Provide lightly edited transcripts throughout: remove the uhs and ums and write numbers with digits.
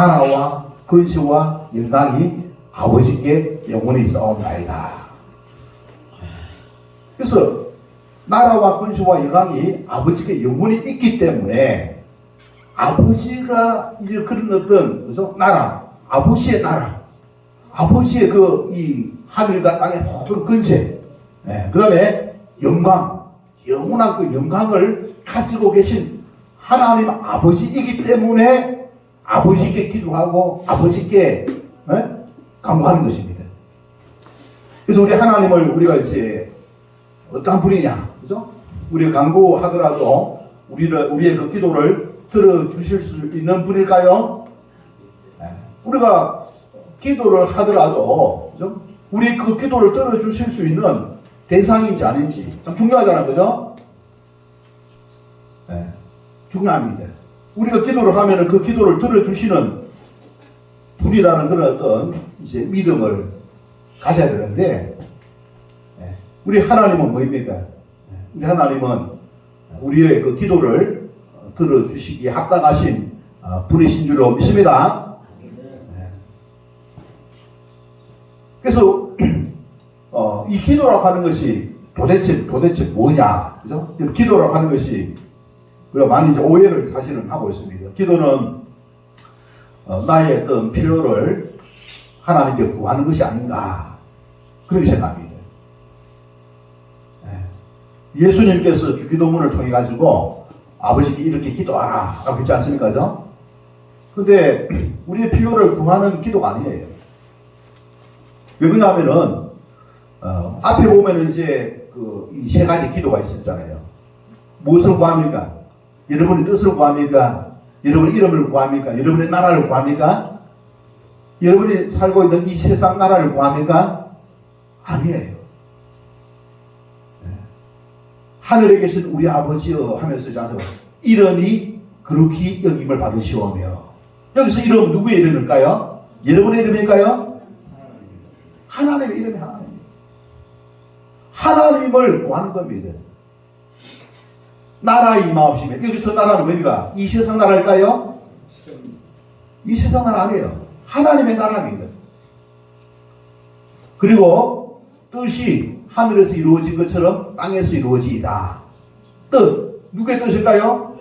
나라와 근세와 영광이 아버지께 영원히 있사옵나이다. 그래서 나라와 근세와 영광이 아버지께 영원히 있기 때문에 아버지가 그런 어떤 그죠? 나라, 아버지의 나라, 아버지의 이 하늘과 땅의 모든 근세, 그 다음에 영광, 영원한 그 영광을 가지고 계신 하나님 아버지이기 때문에 아버지께 기도하고 아버지께 간구하는 것입니다. 그래서 우리 하나님을 우리가 이제 어떤 분이냐, 그죠? 우리 간구하더라도 우리의 그 기도를 들어주실 수 있는 분일까요? 우리가 기도를 하더라도, 그죠? 우리 그 기도를 들어주실 수 있는 대상인지 아닌지 참 중요하잖아요, 그죠? 중요합니다. 우리가 기도를 하면은 그 기도를 들어주시는 분이라는 그런 어떤 이제 믿음을 가져야 되는데, 우리 하나님은 뭐입니까? 우리 하나님은 우리의 그 기도를 들어주시기에 합당하신 분이신 줄로 믿습니다. 그래서 이 기도라고 하는 것이 도대체 뭐냐, 그죠? 기도라고 하는 것이 많이 이제 오해를 사실은 하고 있습니다. 기도는 나의 어떤 필요를 하나님께 구하는 것이 아닌가 그렇게 생각합니다. 예수님께서 주기도문을 통해 가지고 아버지께 이렇게 기도하라 라고 했지 않습니까? 그죠? 근데 우리의 필요를 구하는 기도가 아니에요. 왜 그러냐면은 앞에 보면 이제 이 세 가지 기도가 있었잖아요. 무엇을 구합니까? 여러분의 뜻을 구합니까? 여러분의 이름을 구합니까? 여러분의 나라를 구합니까? 여러분이 살고 있는 이 세상 나라를 구합니까? 아니에요. 하늘에 계신 우리 아버지여 하면서 자서 이름이 그렇게 여김을 받으시오며, 여기서 이름 누구의 이름일까요? 여러분의 이름일까요? 하나님의 이름이 하나님을 구하는 겁니다. 나라 임하옵시며, 여기서 나라는 뭡니까? 이 세상 나라일까요? 이 세상 나라 아니에요. 하나님의 나라입니다. 그리고 뜻이 하늘에서 이루어진 것처럼 땅에서 이루어지이다. 뜻, 누구의 뜻일까요?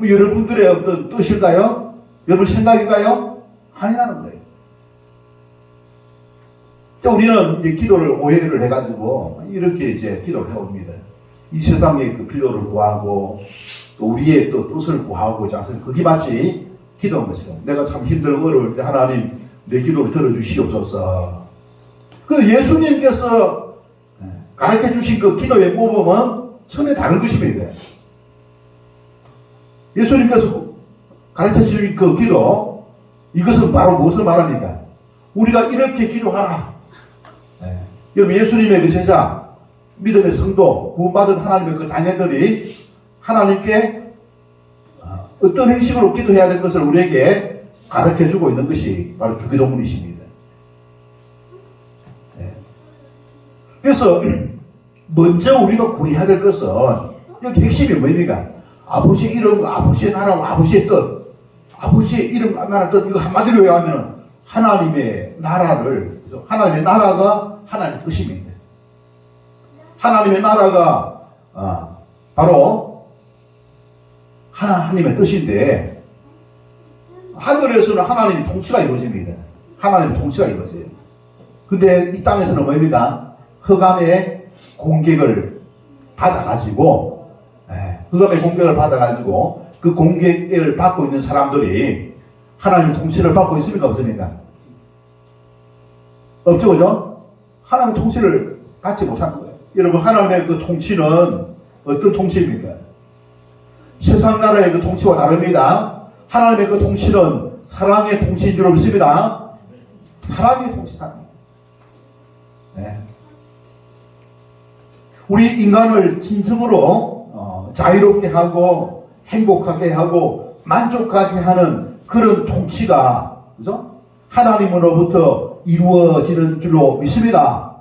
여러분들의 어떤 뜻일까요? 여러분 생각일까요? 아니라는 거예요. 우리는 이제 기도를 오해를 해가지고 이렇게 이제 기도를 해옵니다. 이 세상의 그 필요를 구하고 또 우리의 또 뜻을 구하고 자서 그게 마치 기도한 것이죠. 내가 참 힘들고 어려울 때 하나님 내 기도를 들어주시옵소서. 그 예수님께서 가르쳐 주신 그 기도의 모범은 처음에 다른 것입니다. 예수님께서 가르쳐 주신 그 기도, 이것은 바로 무엇을 말합니까? 우리가 이렇게 기도하라. 여러분, 예수님의 그 제자, 믿음의 성도, 구원받은 하나님의 그 자녀들이 하나님께 어떤 행식으로 기도해야 될 것을 우리에게 가르쳐 주고 있는 것이 바로 주기도문이십니다. 그래서 먼저 우리가 구해야 될 것은, 여기 핵심이 뭡니까? 아버지의 이름과 아버지의 나라와 아버지의 뜻, 아버지의 이름과 나라 뜻, 이거 한마디로 얘기하면 하나님의 나라를, 하나님의 나라가 하나님의 뜻입니다. 하나님의 나라가 바로 하나님의 뜻인데, 하늘에서는 하나님의 통치가 이루어집니다. 하나님의 통치가 이루어져요. 근데 이 땅에서는 뭡니까? 흑암의 공격을 받아가지고, 흑암의 공격을 받아가지고 그 공격을 받고 있는 사람들이 하나님의 통치를 받고 있습니까? 없습니까? 없죠, 그죠? 하나님의 통치를 받지 못하는 거예요. 여러분, 하나님의 그 통치는 어떤 통치입니까? 세상 나라의 그 통치와 다릅니다. 하나님의 그 통치는 사랑의 통치인 줄 믿습니다. 사랑의 통치사입니다. 우리 인간을 진정으로 자유롭게 하고 행복하게 하고 만족하게 하는 그런 통치가, 그죠? 하나님으로부터 이루어지는 줄로 믿습니다.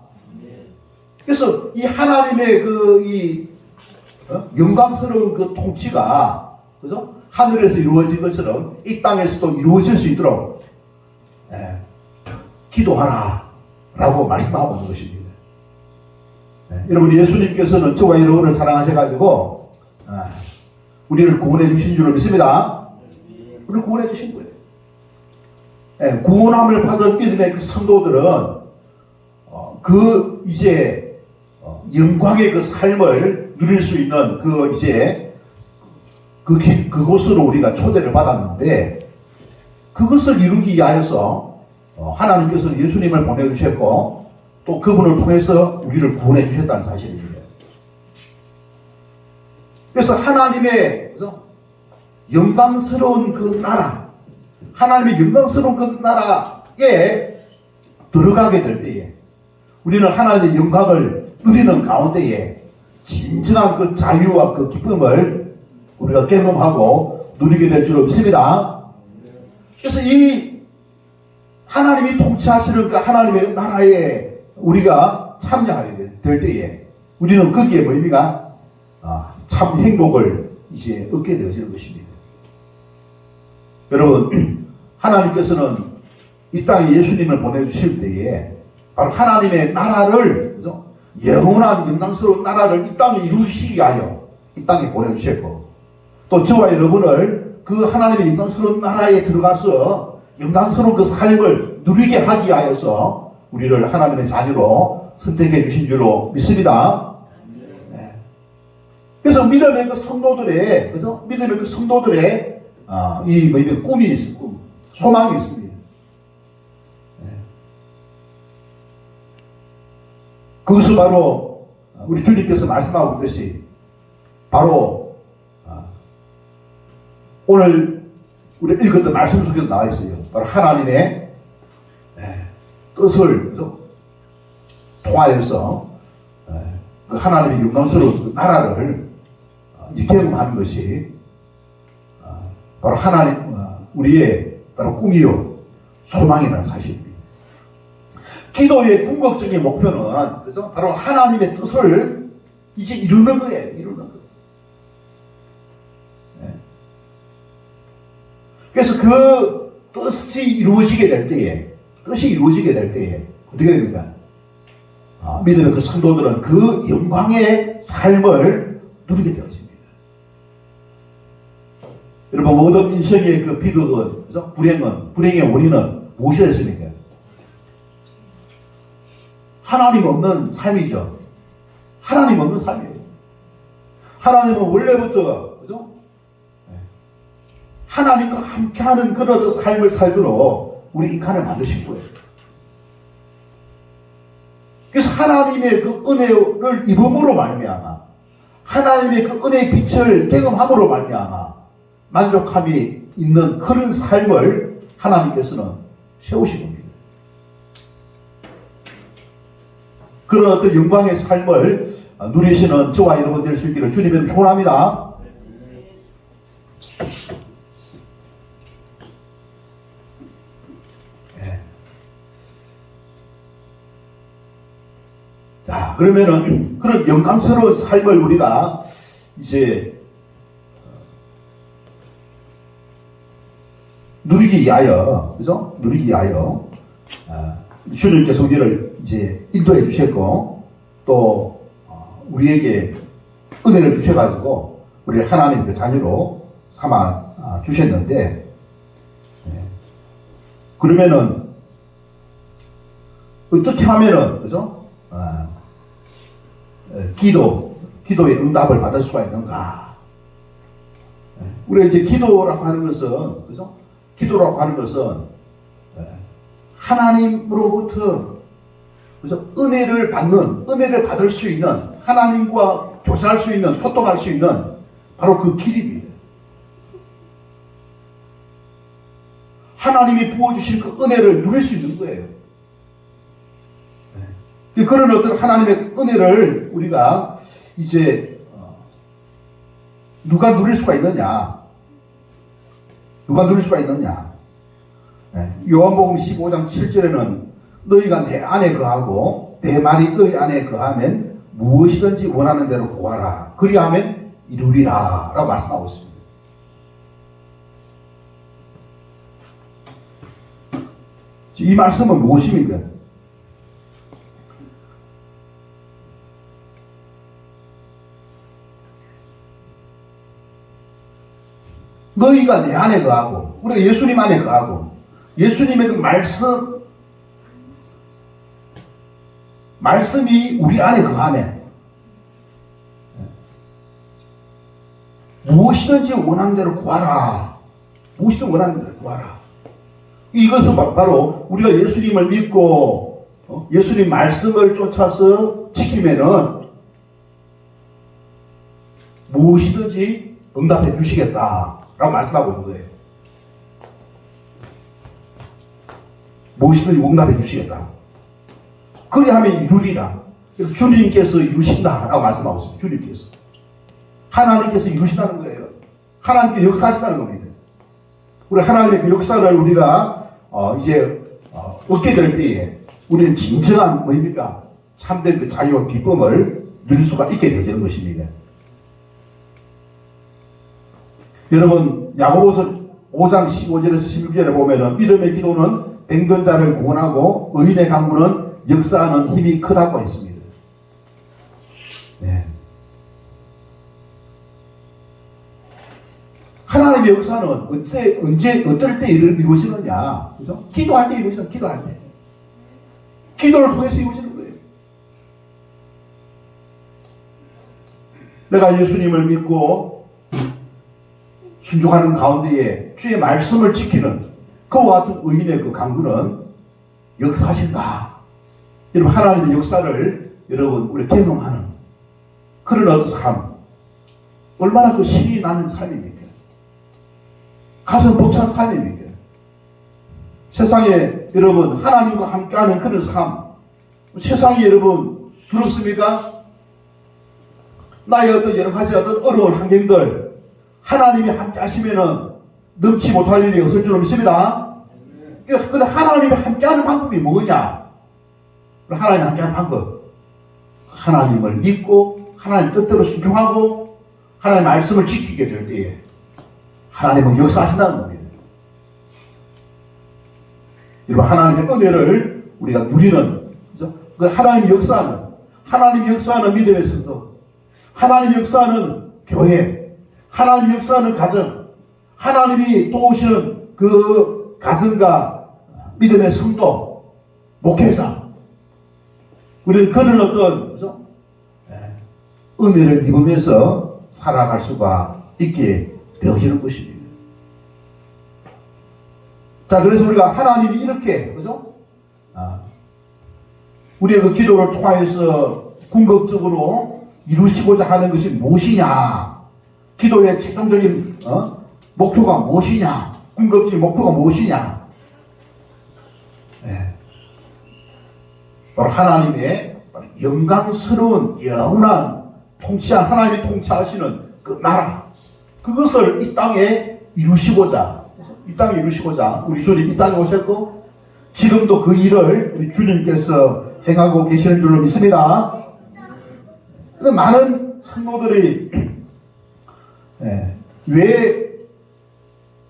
그래서 이 하나님의 영광스러운 그 통치가, 그죠? 하늘에서 이루어진 것처럼 이 땅에서도 이루어질 수 있도록 기도하라 라고 말씀하고 있는 것입니다. 여러분, 예수님께서는 저와 여러분을 사랑하셔가지고 우리를 구원해 주신 줄로 믿습니다. 우리를 구원해 주신 거예요. 구원함을 받은 믿음의 그 성도들은 그 이제 영광의 그 삶을 누릴 수 있는 그 이제 그곳으로 우리가 초대를 받았는데, 그것을 이루기 위하여서 하나님께서는 예수님을 보내주셨고 또 그분을 통해서 우리를 구원해 주셨다는 사실입니다. 그래서 하나님의 영광스러운 그 나라, 하나님의 영광스러운 그 나라에 들어가게 될 때에 우리는 하나님의 영광을 누리는 가운데에 진정한 그 자유와 그 기쁨을 우리가 경험하고 누리게 될 줄로 믿습니다. 그래서 이 하나님이 통치하시는 그 하나님의 나라에 우리가 참여하게 될 때에 우리는 거기에 의미가 참 행복을 이제 얻게 되어지는 것입니다. 여러분, 하나님께서는 이 땅에 예수님을 보내주실 때에 바로 하나님의 나라를, 그죠? 영원한 영광스러운 나라를 이 땅에 이루시기 위하여 이 땅에 보내주셨고, 또 저와 여러분을 그 하나님의 영광스러운 나라에 들어가서 영광스러운 그 삶을 누리게 하기 위하여서 우리를 하나님의 자녀로 선택해 주신 줄로 믿습니다. 네. 그래서 믿음의 그 성도들의, 그래서 믿음의 그 성도들의 이 꿈이 있습니다. 꿈, 소망이 있습니다. 네. 그것은 바로 우리 주님께서 말씀하고 있듯이 바로 오늘 우리 읽었던 말씀 속에도 나와 있어요. 바로 하나님의 뜻을 통하여서 그 하나님의 영광스러운 그 나라를 경험하는 것이 바로 하나님 우리의 바로 꿈이요 소망이라는 사실입니다. 기도의 궁극적인 목표는 그래서 바로 하나님의 뜻을 이제 이루는 거예요. 이루는 거. 그래서 그 뜻이 이루어지게 될 때에 어떻게 됩니까? 믿음의 그 성도들은 그 영광의 삶을 누리게 되어집니다. 여러분, 모든 인생의 그 비극은, 그래서 불행의 원인은 무엇이었습니까? 하나님 없는 삶이죠. 하나님 없는 삶이에요. 하나님은 원래부터, 그죠? 하나님과 함께하는 그런 삶을 살도록 우리 인간을 만드신 거예요. 그래서 하나님의 그 은혜를 입음으로 말미암아, 하나님의 그 은혜의 빛을 경험함으로 말미암아 만족함이 있는 그런 삶을 하나님께서는 세우신 겁니다. 그런 어떤 영광의 삶을 누리시는 저와 여러분 될 수 있기를 주님을 축원합니다. 자, 그러면은 그런 영광스러운 삶을 우리가 이제 누리기 위하여, 그죠? 누리기 위하여 주님께서 우리를 이제 인도해 주셨고 또 우리에게 은혜를 주셔가지고 우리를 하나님의 자녀로 삼아 주셨는데, 그러면은 어떻게 하면은, 그죠? 기도의 응답을 받을 수가 있는가? 우리가 이제 기도라고 하는 것은, 그죠? 기도라고 하는 것은 하나님으로부터, 그죠? 은혜를 받을 수 있는, 하나님과 교제할 수 있는, 소통할 수 있는 바로 그 길입니다. 하나님이 부어주신 그 은혜를 누릴 수 있는 거예요. 그런 어떤 하나님의 은혜를 우리가 이제 누가 누릴 수가 있느냐? 누가 누릴 수가 있느냐? 요한복음 15장 7절에는 너희가 내 안에 거하고 내 말이 너희 안에 거하면 무엇이든지 원하는 대로 구하라. 그리하면 이루리라 라고 말씀하고 있습니다. 이 말씀은 무엇입니까? 너희가 내 안에 거하고 우리가 예수님 안에 거하고 예수님의 그 말씀이 우리 안에 거하면 무엇이든지 원하는 대로 구하라. 무엇이든 원하는 대로 구하라. 이것은 바로 우리가 예수님을 믿고 예수님 말씀을 쫓아서 지키면은 무엇이든지 응답해 주시겠다라고 말씀하고 있는 거예요. 무엇이든지 응답해 주시겠다. 그리하면 이루리라. 주님께서 이루신다라고 말씀하고 있습니다. 주님께서. 하나님께서 이루신다는 거예요. 하나님께 역사하신다는 겁니다. 우리 하나님의 그 역사를 우리가 이제 얻게 될 때에 우리는 진정한 뭐입니까? 참된 그 자유와 기쁨을 누릴 수가 있게 되는 것입니다. 여러분 야고보서 5장 15절에서 16절에 보면은 믿음의 기도는 병든 자를 구원하고 의인의 강구는 역사하는 힘이 크다고 했습니다. 네. 하나님의 역사는 어떨 때 이루어지느냐? 그죠? 기도할 때 이루어지는 기도할 때. 기도를 통해서 이루어지는 거예요. 내가 예수님을 믿고 순종하는 가운데에 주의 말씀을 지키는 그와 같은 의인의 그 강구는 역사하신다. 여러분 하나님의 역사를 여러분 우리 경험하는 그런 어떤 삶 얼마나 그 신이 나는 삶입니까? 가슴 벅찬 삶입니까? 세상에 여러분 하나님과 함께하는 그런 삶 세상에 여러분 두렵습니까? 나의 어떤 여러 가지 어떤 어려운 환경들 하나님이 함께 하시면은 넘치 못할 일이 없을 줄 믿습니다. 그런데 하나님이 함께하는 방법이 뭐냐? 하나님이 함께하는 방법 하나님을 믿고 하나님 뜻대로 순종하고 하나님의 말씀을 지키게 될 때에 하나님은 역사하신다는 겁니다. 여러분 하나님의 은혜를 우리가 누리는 그 하나님의 역사하는 믿음의 성도 하나님의 역사하는 교회 하나님의 역사하는 가정 하나님이 도우시는 그 가정과 믿음의 성도 목회자 우리는 그런 어떤 그죠? 은혜를 입으면서 살아갈 수가 있게 되어지는 것입니다. 자, 그래서 우리가 하나님이 이렇게, 그죠? 우리의 그 기도를 통하여서 궁극적으로 이루시고자 하는 것이 무엇이냐? 기도의 최종적인, 목표가 무엇이냐? 궁극적인 목표가 무엇이냐? 네. 바로 하나님의 영광스러운 영원한 통치한 하나님이 통치하시는 그 나라. 그것을 이 땅에 이루시고자 우리 주님 이 땅에 오셨고 지금도 그 일을 우리 주님께서 행하고 계시는 줄로 믿습니다. 많은 성도들이 왜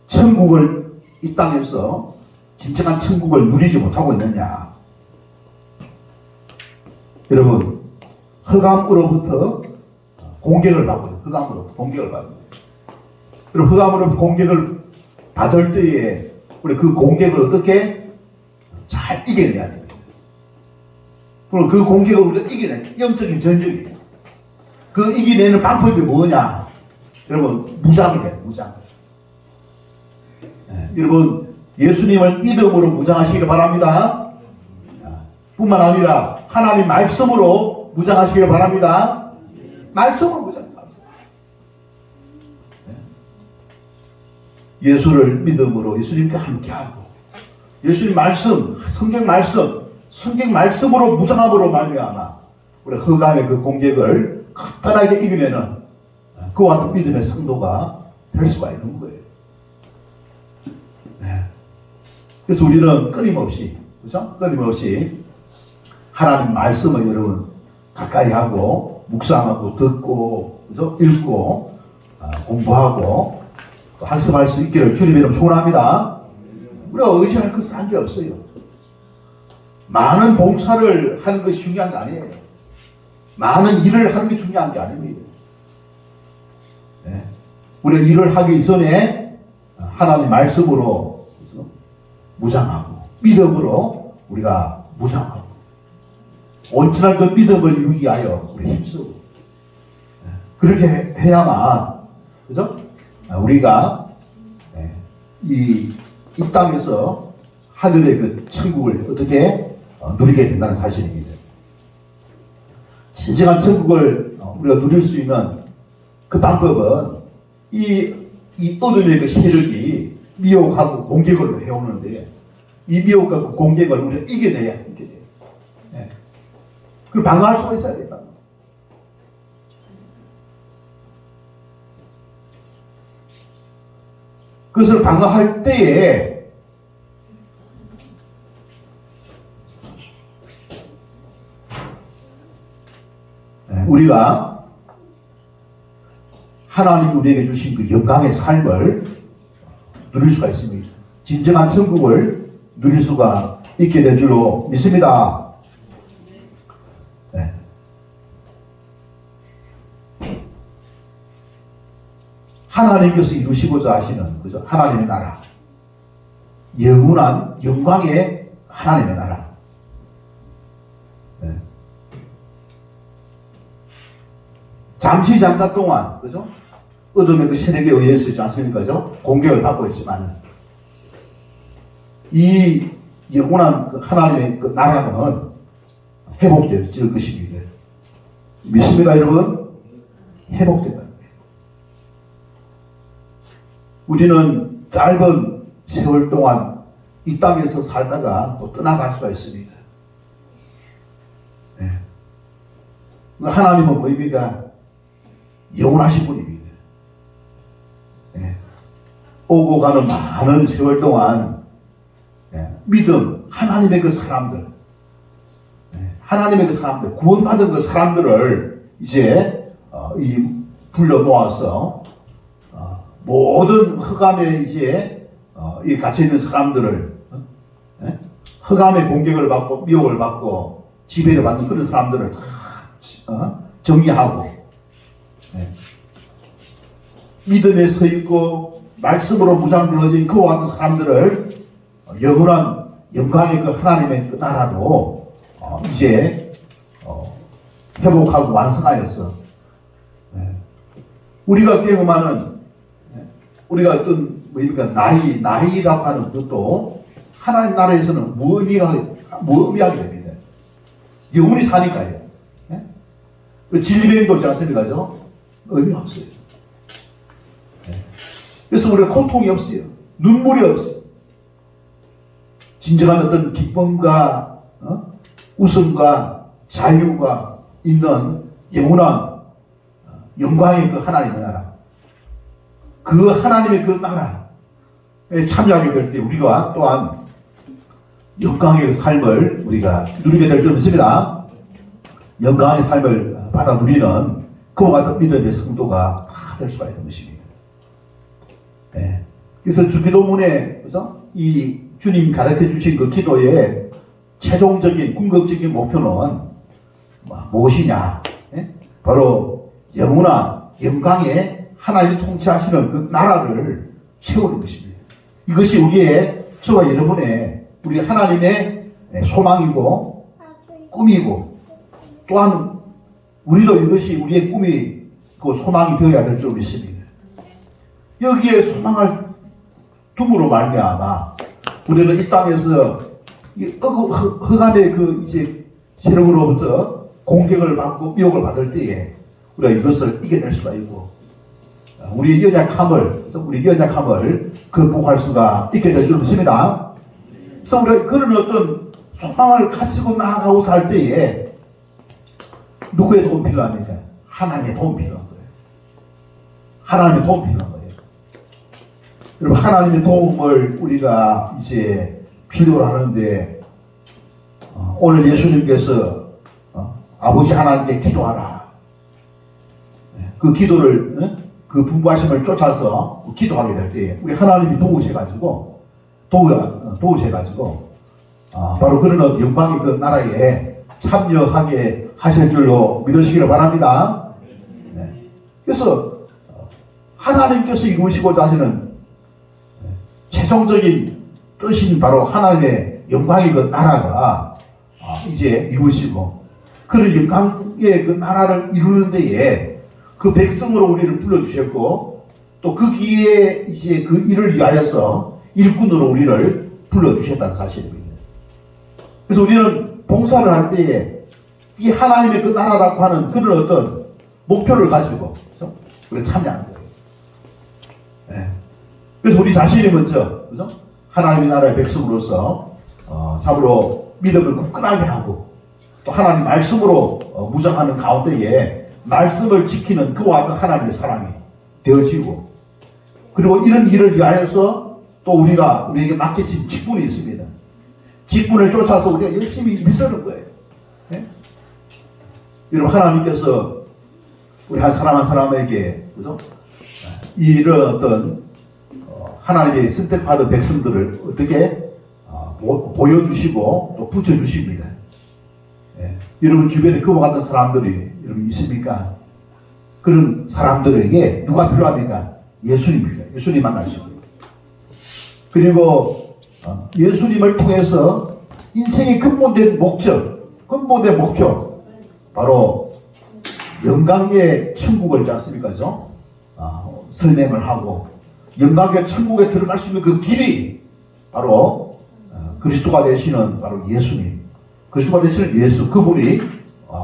천국을 이 땅에서 진정한 천국을 누리지 못하고 있느냐? 여러분 흑암으로부터 공격을 받고 있어요. 흑암으로부터 공격을 받는 거예요. 그리고 흑암으로부터 공격을 받을 때에 우리 그 공격을 어떻게 잘 이겨내야 됩니다. 그리고 그 공격을 우리가 이겨내는 영적인 전쟁이에요. 그 이겨내는 방법이 뭐냐? 여러분 무장을 해요. 무장. 여러분 예수님을 믿음으로 무장하시길 바랍니다. 뿐만 아니라 하나님 말씀으로 무장하시길 바랍니다. 말씀으로 무장. 예수를 믿음으로 예수님과 함께하고 예수님 말씀, 성경 말씀으로 무장함으로 말미암아 우리 흑암의 그 공격을 간단하게 이겨내는 그와 같은 믿음의 성도가 될 수가 있는 거예요. 네. 그래서 우리는 끊임없이, 그죠? 끊임없이 하나님 말씀을 여러분 가까이 하고 묵상하고 듣고, 그죠? 읽고 공부하고 학습할 수 있기를 주님 이름 축원합니다. 우리가 의지할 것은 한 게 없어요. 많은 봉사를 하는 것이 중요한 게 아니에요. 많은 일을 하는 게 중요한 게 아닙니다. 네. 우리가 일을 하기 이전에 하나님 말씀으로 무장하고 믿음으로 우리가 무장하고 온전한 그 믿음을 이루기 위하여 우리 힘쓰고 그렇게 해야만 그죠? 우리가 이 땅에서 하늘의 그 천국을 어떻게 누리게 된다는 사실입니다. 진정한 천국을 우리가 누릴 수 있는 그 방법은 이 어둠의 그 세력이 미혹하고 공격을 해오는데 이 미혹하고 공격을 우리가 이겨내야 돼요. 네. 그걸 방어할 수가 있어야 된다. 그것을 방어할 때에 우리가 하나님이 우리에게 주신 그 영광의 삶을 누릴 수가 있습니다. 진정한 천국을 누릴 수가 있게 될 줄로 믿습니다. 네. 하나님께서 이루시고자 하시는 그죠? 하나님의 나라, 영원한 영광의 하나님의 나라. 네. 잠깐 동안 그죠? 어둠의 그 세력에 의해서 있지 않습니까? 그죠? 공격을 받고 있지만 이 영원한 그 하나님의 그 나라는 회복될 것입니다. 믿습니까, 여러분? 회복된다. 우리는 짧은 세월 동안 이 땅에서 살다가 또 떠나갈 수가 있습니다. 네. 하나님은 뭐입니까? 영원하신 분입니다. 네. 오고 가는 많은 세월 동안 믿음, 하나님의 그 사람들, 하나님의 그 사람들, 구원받은 그 사람들을 이제 불러 모아서 모든 흑암에 이제 이 갇혀 있는 사람들을 흑암의 공격을 받고 미혹을 받고 지배를 받는 그런 사람들을 다 정리하고 믿음에 서 있고 말씀으로 무장되어진 그와 같은 사람들을 영원한 영광의 그 하나님의 그 나라로 이제 회복하고 완성하여서 우리가 경험하는 우리가 어떤 뭐입니까 나이라고 하는 것도 하나님 나라에서는 무의미하게 됩니다. 영원히 사니까요. 그 질병도 있지 않습니까? 의미가 없어요. 그래서 우리가 고통이 없어요. 눈물이 없어요. 진정한 어떤 기쁨과 웃음과 자유가 있는 영원한 영광의 그 하나님의 나라, 그 하나님의 그 나라에 참여하게 될 때 우리가 또한 영광의 삶을 우리가 누리게 될 줄 믿습니다. 영광의 삶을 받아 누리는 그와 같은 믿음의 성도가 될 수가 있는 것입니다. 네. 그래서 주기도문에 그래서 이 주님 가르쳐 주신 그 기도의 최종적인 궁극적인 목표는 무엇이냐? 바로 영원한 영광의 하나님이 통치하시는 그 나라를 세우는 것입니다. 이것이 우리의 저와 여러분의 우리 하나님의 소망이고 꿈이고 또한 우리도 이것이 우리의 꿈이 그 소망이 되어야 될 줄 믿습니다. 여기에 소망을 둠으로 말미암아 우리는 이 땅에서 흑암의 그 이제 세력으로부터 공격을 받고 미혹을 받을 때에 우리가 이것을 이겨낼 수가 있고 우리의 연약함을 극복할 수가 있게 될 줄 믿습니다. 그래서 우리가 그런 어떤 소망을 가지고 나아가고 살 때에 누구의 도움 필요합니까? 하나님의 도움 필요한 거예요. 하나님의 도움 필요한 거예요. 여러분 하나님의 도움을 우리가 이제 필요로 하는데 오늘 예수님께서 아버지 하나님께 기도하라. 그 기도를 그 분부하심을 쫓아서 기도하게 될 때에 우리 하나님이 도우셔가지고 바로 그런 영광의 그 나라에 참여하게 하실 줄로 믿으시기를 바랍니다. 네. 그래서 하나님께서 이루시고자 하시는 최종적인 뜻인 바로 하나님의 영광의 그 나라가 이제 이루어지고, 그런 영광의 그 나라를 이루는 데에 그 백성으로 우리를 불러주셨고, 또 그 기회에 이제 그 일을 위하여서 일꾼으로 우리를 불러주셨다는 사실입니다. 그래서 우리는 봉사를 할 때에 이 하나님의 그 나라라고 하는 그런 어떤 목표를 가지고 우리 참여하는 거예요. 네. 그래서 우리 자신이 먼저, 그죠? 하나님의 나라의 백성으로서 참으로 믿음을 굳건하게 하고, 또 하나님 말씀으로 무장하는 가운데에 말씀을 지키는 그와 같은 하나님의 사람이 되어지고, 그리고 이런 일을 위하여서 또 우리에게 맡기신 직분이 있습니다. 직분을 쫓아서 우리가 열심히 일서는 거예요. 네? 여러분, 하나님께서 우리 한 사람 한 사람에게, 그죠? 이런 어떤 하나님의 선택받은 백성들을 어떻게 보여주시고 또 붙여주십니다. 예. 여러분 주변에 그와 같은 사람들이 여러분 있습니까? 그런 사람들에게 누가 필요합니까? 예수님입니다. 예수님 만나시고, 그리고 예수님을 통해서 인생의 근본된 목적, 근본된 목표, 바로 영광의 천국을 있지 않습니까? 설명을 하고, 영광의 천국에 들어갈 수 있는 그 길이 바로 그리스도가 되시는 바로 예수님, 그리스도가 되시는 예수, 그분이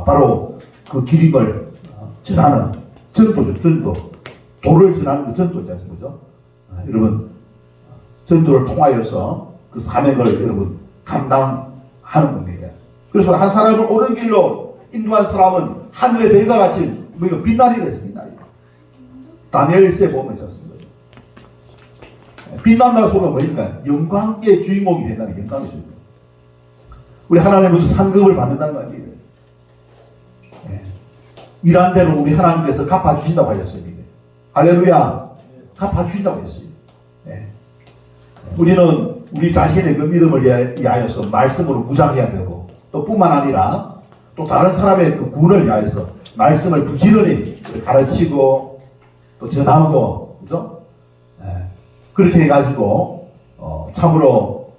바로 그 길임을 전하는 전도죠. 전도, 도를 전하는 그 전도지 않습니까? 여러분, 전도를 통하여서 그 사명을 여러분 감당하는 겁니다. 그래서 한 사람을 옳은 길로 인도한 사람은 하늘의 별과 같이 빛나리라 했습니다. 다니엘서에 보면 있었습니다. 빛난다는 소리가 뭐니까 영광의 주인공이 된다는, 영광의 주인공. 우리 하나님으로부터 상급을 받는다는 거 아니에요. 네. 일한 대로 우리 하나님께서 갚아주신다고 하셨습니다. 할렐루야. 갚아주신다고 했어요. 네. 우리는 우리 자신의 그 믿음을 위하여서 말씀으로 무장해야 되고, 또 뿐만 아니라 또 다른 사람의 그 구원을 위하여서 말씀을 부지런히 가르치고 또 전하고, 그죠? 네. 그렇게 해가지고 참으로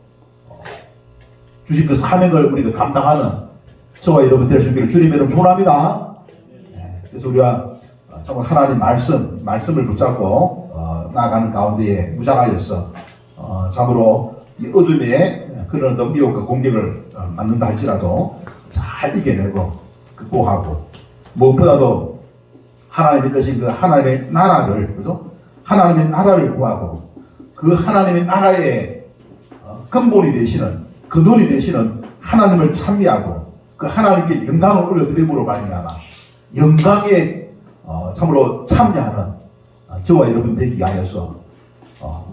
주신 그 사명을 우리가 감당하는 저와 여러분 될 수 있기를 주님의 이름 축원합니다. 네. 그래서 우리가 참으로 하나님 말씀을 붙잡고 나아가는 가운데에 무장하여서 참으로 이 어둠의 그런 어떤 미혹과 공격을 맞는다 할지라도 잘 이겨내고 극복하고, 무엇보다도 하나님의 뜻인 그 하나님의 나라를, 그죠? 하나님의 나라를 구하고, 그 하나님의 나라의 근본이 되시는, 근원이 되시는 하나님을 찬미하고, 그 하나님께 영광을 올려드림으로 말미암아 영광에 참으로 참여하는 저와 여러분 되기 위하여서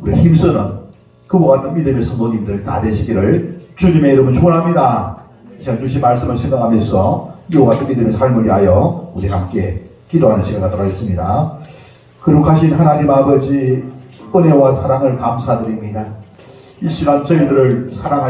우리 힘쓰는 그와 같은 믿음의 성도님들 다 되시기를 주님의 이름은 축원합니다. 시간 주신 말씀을 생각하면서 이와 같은 믿음의 삶을 위하여 우리 함께 기도하는 시간 갖도록 하겠습니다. 거룩하신 하나님 아버지, 은혜와 사랑을 감사드립니다. 이 시간 저희들을 사랑하시는